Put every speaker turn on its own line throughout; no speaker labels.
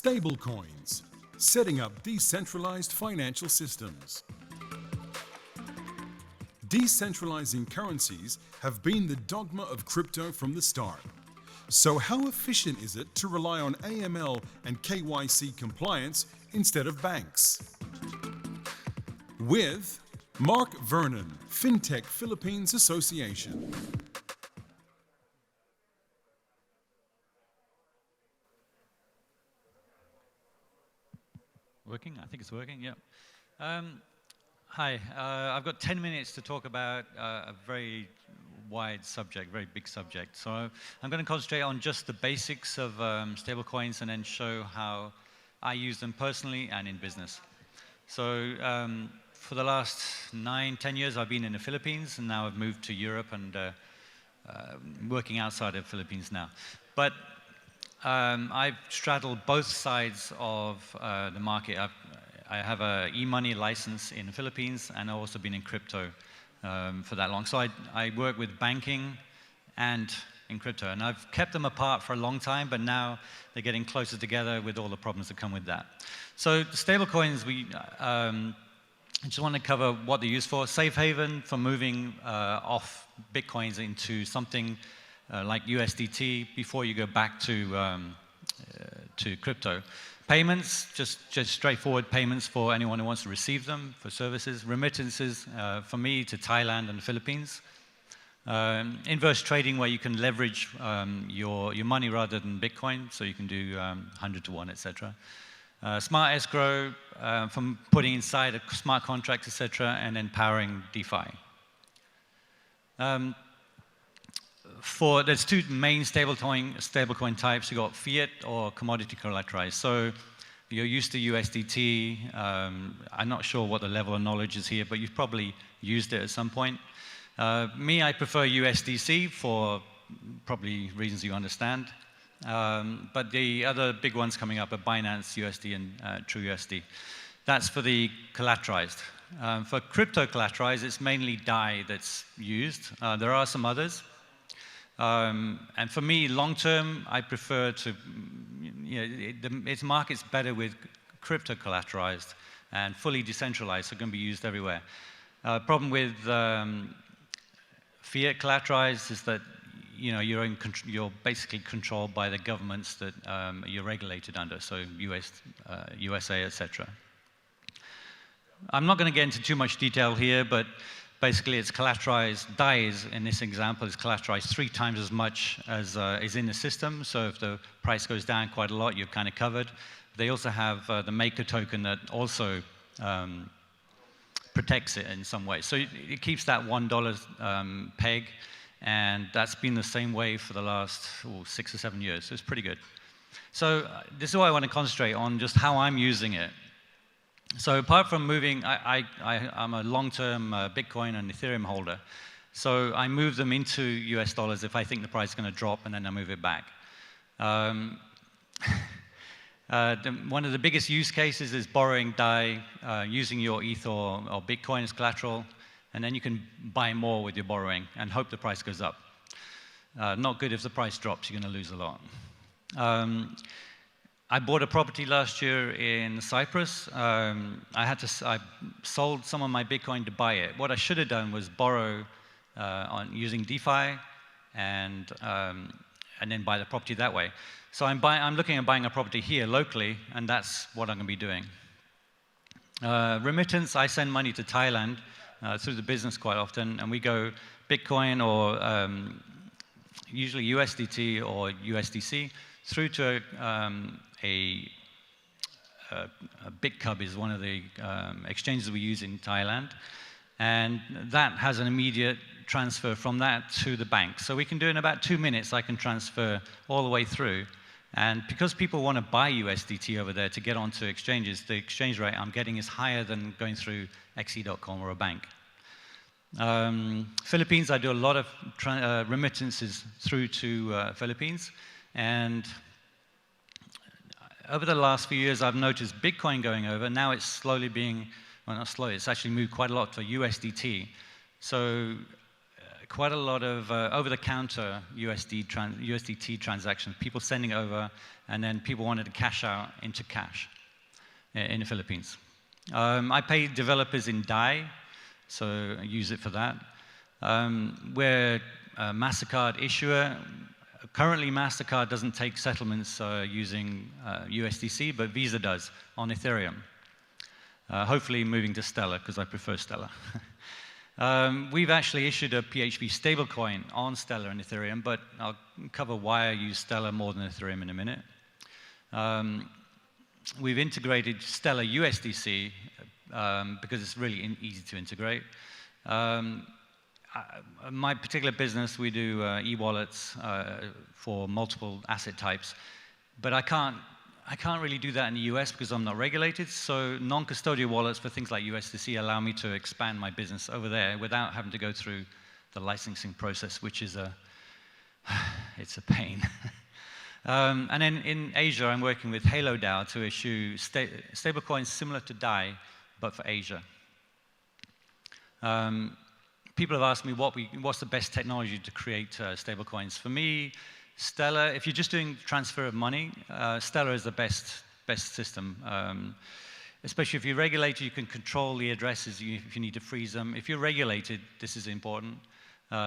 Stablecoins, setting up decentralized financial systems. Decentralizing currencies have been the dogma of crypto from the start. So how efficient is it to rely on AML and KYC compliance instead of banks? With Mark Vernon, FinTech Philippines Association.
Working? I think it's working, yeah. Hi, I've got 10 minutes to talk about a very wide subject, very big subject. So I'm going to concentrate on just the basics of stablecoins and then show how I use them personally and in business. So for the last 9-10 years, I've been in the Philippines, and now I've moved to Europe and working outside of the Philippines now. But I've straddled both sides of the market. I have an e-money license in the Philippines, and I've also been in crypto for that long. So I work with banking and in crypto, and I've kept them apart for a long time, but now they're getting closer together with all the problems that come with that. So the stablecoins, I just want to cover what they're used for. Safe haven for moving off Bitcoins into something like USDT before you go back to crypto. Payments, just straightforward payments for anyone who wants to receive them, for services. Remittances, for me, to Thailand and the Philippines. Inverse trading, where you can leverage your money rather than Bitcoin, so you can do 100 to 1, etc. Smart escrow, from putting inside a smart contract, etc., and then powering DeFi. There's two main stablecoin types. You've got fiat or commodity collateralized. So you're used to USDT. I'm not sure what the level of knowledge is here, but you've probably used it at some point. Me, I prefer USDC for probably reasons you understand. But the other big ones coming up are Binance USD and TrueUSD. That's for the collateralized. For crypto collateralized, it's mainly DAI that's used. There are some others. And for me, long term, I prefer to, its market's better with crypto collateralized and fully decentralized, so it can be used everywhere. Problem with fiat collateralized is that you're basically controlled by the governments that you're regulated under, so USA, etc. I'm not going to get into too much detail here, but basically, it's collateralized. DAI, in this example, is collateralized 3 times as much as is in the system. So if the price goes down quite a lot, you're kind of covered. They also have the maker token that also protects it in some way. So it keeps that $1 peg, and that's been the same way for the last 6 or 7 years. So it's pretty good. So this is why I want to concentrate on just how I'm using it. So apart from moving, I'm a long-term Bitcoin and Ethereum holder. So I move them into US dollars if I think the price is going to drop, and then I move it back. One of the biggest use cases is borrowing DAI, using your ETH or Bitcoin as collateral, and then you can buy more with your borrowing and hope the price goes up. Not good if the price drops, you're going to lose a lot. I bought a property last year in Cyprus. I sold some of my Bitcoin to buy it. What I should have done was borrow using DeFi and then buy the property that way. So I'm looking at buying a property here locally, and that's what I'm going to be doing. Remittance, I send money to Thailand through the business quite often, and we go Bitcoin or usually USDT or USDC through to a BitCub is one of the exchanges we use in Thailand, and that has an immediate transfer from that to the bank. So we can do in about 2 minutes. I can transfer all the way through, and because people want to buy USDT over there to get onto exchanges, the exchange rate I'm getting is higher than going through xe.com or a bank. Philippines, I do a lot of remittances through to Philippines, and over the last few years, I've noticed Bitcoin going over. Now it's slowly being, well, not slowly, it's actually moved quite a lot to USDT. So quite a lot of over-the-counter USDT transactions, people sending over, and then people wanted to cash out into cash in the Philippines. I pay developers in DAI, so I use it for that. We're a MasterCard issuer. Currently, MasterCard doesn't take settlements using USDC, but Visa does on Ethereum. Hopefully moving to Stellar, because I prefer Stellar. We've actually issued a PHP stablecoin on Stellar and Ethereum, but I'll cover why I use Stellar more than Ethereum in a minute. We've integrated Stellar USDC because it's really easy to integrate. My particular business, we do e-wallets for multiple asset types, but I can't really do that in the US because I'm not regulated, so non-custodial wallets for things like USDC allow me to expand my business over there without having to go through the licensing process, which is it's a pain. And then in Asia, I'm working with Halo DAO to issue stablecoins similar to DAI, but for Asia. People have asked me what's the best technology to create stablecoins. For me, Stellar, if you're just doing transfer of money, Stellar is the best system. Especially if you're regulated, you can control the addresses if you need to freeze them. If you're regulated, this is important.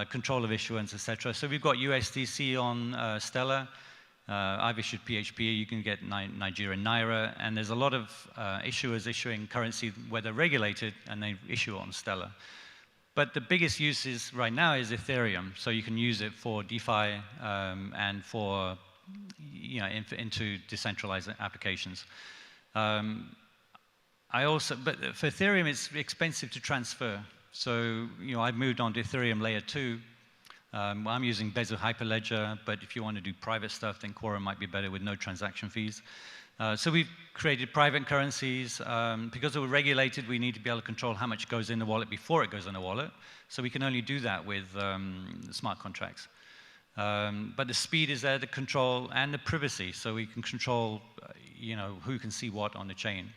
Control of issuance, etc. So we've got USDC on Stellar. I've issued PHP. You can get Nigerian Naira, and there's a lot of issuers issuing currency where they're regulated and they issue on Stellar. But the biggest use right now is Ethereum, so you can use it for DeFi and for into decentralized applications. But for Ethereum, it's expensive to transfer. So I've moved on to Ethereum layer 2. I'm using Bezel Hyperledger, but if you want to do private stuff, then Quorum might be better with no transaction fees. So we've created private currencies. Because we're regulated, we need to be able to control how much goes in the wallet before it goes in the wallet. So we can only do that with smart contracts. But the speed is there, the control, and the privacy. So we can control who can see what on the chain.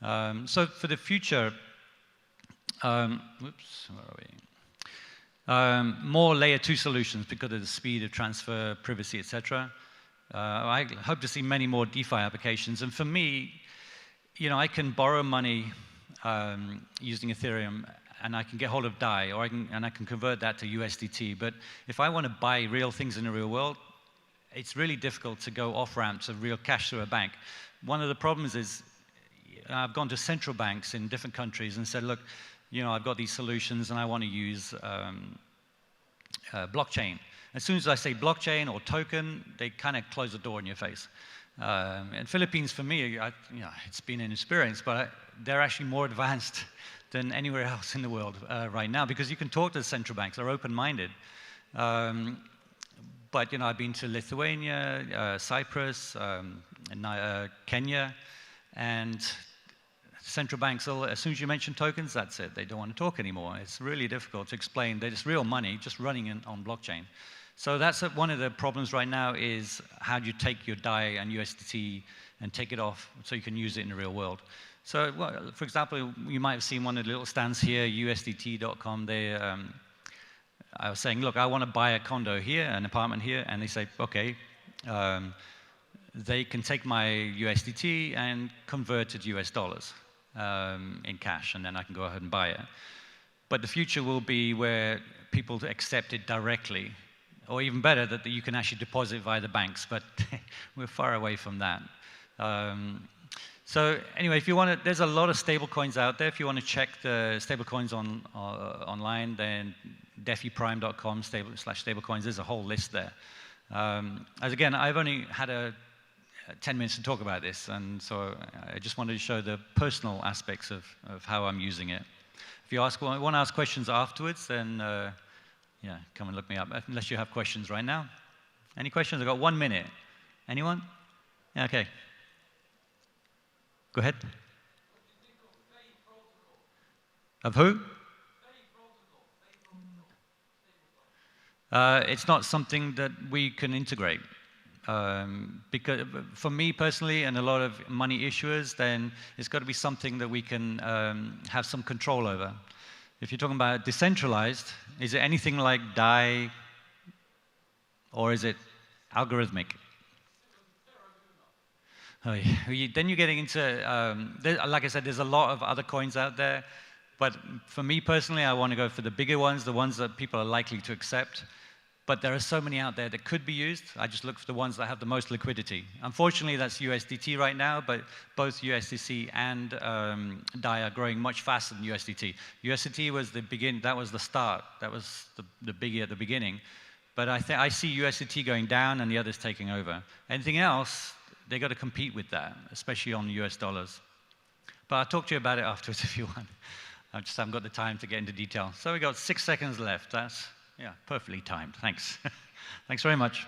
So for the future, whoops, where are we? More layer 2 solutions because of the speed of transfer, privacy, etc. I hope to see many more DeFi applications. And for me, I can borrow money using Ethereum, and I can get hold of DAI, and I can convert that to USDT. But if I want to buy real things in the real world, it's really difficult to go off-ramp to real cash through a bank. One of the problems is I've gone to central banks in different countries and said, look, I've got these solutions, and I want to use blockchain. As soon as I say blockchain or token, they kind of close the door in your face. In Philippines, for me, it's been an experience, but they're actually more advanced than anywhere else in the world right now, because you can talk to the central banks. They're open-minded. But I've been to Lithuania, Cyprus, Kenya, and central banks, as soon as you mention tokens, that's it. They don't want to talk anymore. It's really difficult to explain that it's real money just running on blockchain. So that's one of the problems right now is how do you take your DAI and USDT and take it off so you can use it in the real world. So, for example, you might have seen one of the little stands here, USDT.com. I was saying, look, I want to buy a condo here, an apartment here, and they say, okay. They can take my USDT and convert it to US dollars in cash, and then I can go ahead and buy it. But the future will be where people accept it directly, or even better, that you can actually deposit via the banks, but we're far away from that. So anyway, if you want to, there's a lot of stablecoins out there. If you want to check the stablecoins online, then defiprime.com/stablecoins, there's a whole list there. As again, I've only had 10 minutes to talk about this, and so I just wanted to show the personal aspects of how I'm using it. If you want to ask questions afterwards, then yeah, come and look me up, unless you have questions right now. Any questions? I've got 1 minute. Anyone? Yeah, okay. Go ahead. Of who? It's not something that we can integrate. Because for me personally and a lot of money issuers, then it's got to be something that we can have some control over. If you're talking about decentralized, is it anything like DAI, or is it algorithmic? Oh, yeah. Then you're getting into, like I said, there's a lot of other coins out there, but for me personally, I want to go for the bigger ones, the ones that people are likely to accept. But there are so many out there that could be used. I just look for the ones that have the most liquidity. Unfortunately, that's USDT right now, but both USDC and DAI are growing much faster than USDT. USDT was that was the start. That was the biggie at the beginning. But I see USDT going down and the others taking over. Anything else, they got to compete with that, especially on US dollars. But I'll talk to you about it afterwards if you want. I just haven't got the time to get into detail. So we got 6 seconds left. That's, yeah, perfectly timed. Thanks. Thanks very much.